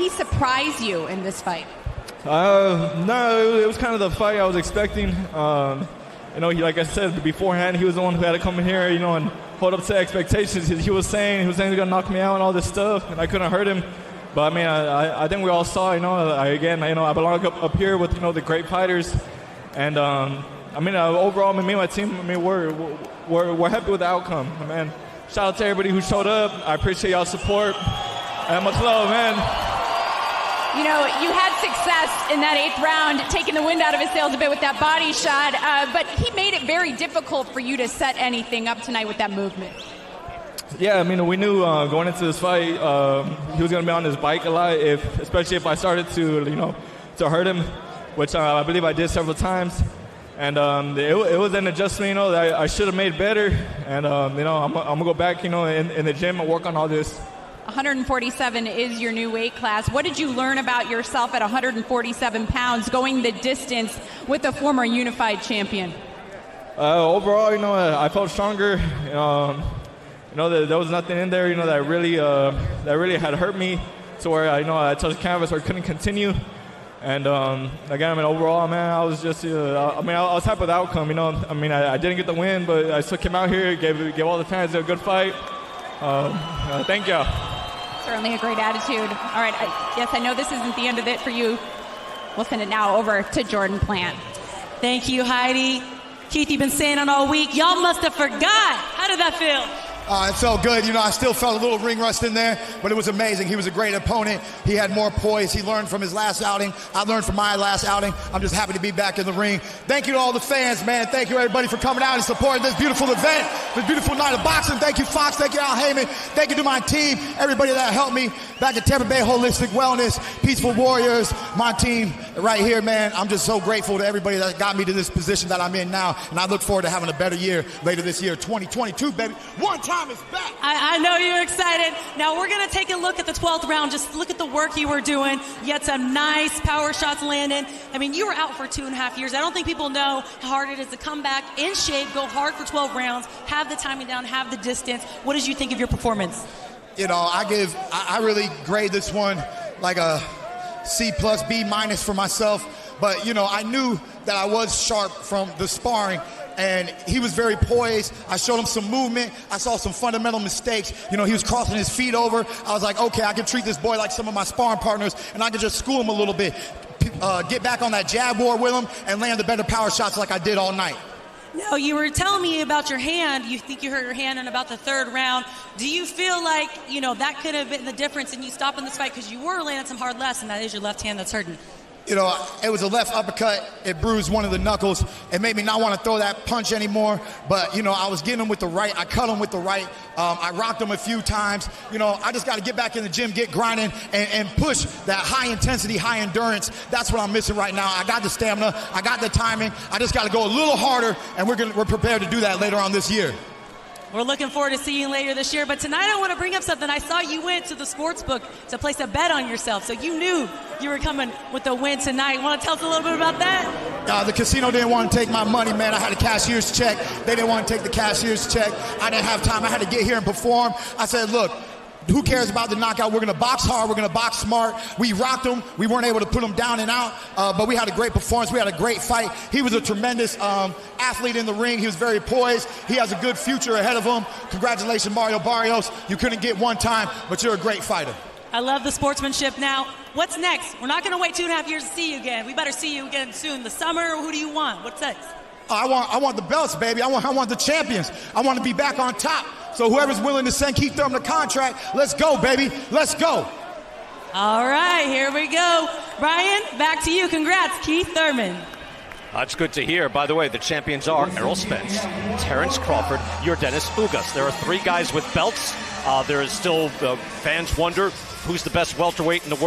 he surprise you in this fight? No, it was kind of the fight I was expecting. You know, like I said beforehand, he was the one who had to come in here, you know, and hold up to expectations. He was saying he was going to knock me out and all this stuff, and I couldn't hurt him. But I mean, I think we all saw, you know, I belong up here with, you know, the great fighters, and I mean, overall, me and my team, I mean, we're happy with the outcome, man. Shout out to everybody who showed up. I appreciate y'all's support, and much love, man. You know, you had success in that 8th round, taking the wind out of his sails a bit with that body shot, but he made it very difficult for you to set anything up tonight with that movement. Yeah, I mean, we knew going into this fight, he was going to be on his bike a lot, especially if I started to, you know, to hurt him, which I believe I did several times. And it was an adjustment, you know, that I should have made better. And, you know, I'm going to go back, you know, in the gym and work on all this. 147 is your new weight class. What did you learn about yourself at 147 pounds, going the distance with a former unified champion? Overall, you know, I felt stronger. You know, there was nothing in there, you know, that really had hurt me to where I touched the canvas or couldn't continue. And again, I mean, overall, man, I was just, I was happy with the outcome. You know, I mean, I didn't get the win, but I still came out here, gave all the fans a good fight. Thank you. Certainly a great attitude. All right, yes, I know this isn't the end of it for you. We'll send it now over to Jordan Plant. Thank you, Heidi. Keith, you've been saying it all week. Y'all must have forgot. How did that feel? It felt good. You know, I still felt a little ring rust in there, but it was amazing. He was a great opponent. He had more poise. He learned from his last outing. I learned from my last outing. I'm just happy to be back in the ring. Thank you to all the fans, man. Thank you, everybody, for coming out and supporting this beautiful event, this beautiful night of boxing. Thank you, Fox. Thank you, Al Heyman. Thank you to my team, everybody that helped me back at Tampa Bay Holistic Wellness, Peaceful Warriors, my team right here, man. I'm just so grateful to everybody that got me to this position that I'm in now, and I look forward to having a better year later this year, 2022, baby. One time is back. I know you're excited. Now we're going to take a look at the 12th round. Just look at the work you were doing. You had some nice power shots landing. I mean, you were out for 2.5 years. I don't think people know how hard it is to come back in shape, go hard for 12 rounds, have the timing down, have the distance. What did you think of your performance? You know, I really grade this one like a C+, B- for myself. But, you know, I knew that I was sharp from the sparring. And he was very poised. I showed him some movement. I saw some fundamental mistakes. You know, he was crossing his feet over. I was like, okay, I can treat this boy like some of my sparring partners, and I can just school him a little bit. Get back on that jab war with him and land the better power shots like I did all night. Now, you were telling me about your hand. You think you hurt your hand in about the 3rd round. Do you feel like, you know, that could have been the difference in you stopping this fight because you were landing some hard lefts, and that is your left hand that's hurting? You know, it was a left uppercut. It bruised one of the knuckles. It made me not want to throw that punch anymore. But, you know, I was getting him with the right. I cut him with the right. I rocked him a few times. You know, I just got to get back in the gym, get grinding, and push that high intensity, high endurance. That's what I'm missing right now. I got the stamina. I got the timing. I just got to go a little harder, and we're prepared to do that later on this year. We're looking forward to seeing you later this year. But tonight I want to bring up something. I saw you went to the sports book to place a bet on yourself. So you knew you were coming with a win tonight. Want to tell us a little bit about that? The casino didn't want to take my money, man. I had a cashier's check. They didn't want to take the cashier's check. I didn't have time. I had to get here and perform. I said, look, who cares about the knockout? We're going to box hard. We're going to box smart. We rocked him. We weren't able to put him down and out, but we had a great performance. We had a great fight. He was a tremendous athlete in the ring. He was very poised. He has a good future ahead of him. Congratulations, Mario Barrios. You couldn't get one time, but you're a great fighter. I love the sportsmanship. Now, what's next? We're not going to wait 2.5 years to see you again. We better see you again soon. The summer, who do you want? What's next? I want the belts, baby. I want the champions. I want to be back on top. So whoever's willing to send Kit Turman a contract, let's go, baby. Let's go. All right, here we go. Brian, back to you. Congrats, Kit Turman. That's good to hear. By the way, the champions are Errol Spence, Terrence Crawford, Yordenis Ugas. There are 3 guys with belts. There is still, fans wonder who's the best welterweight in the world.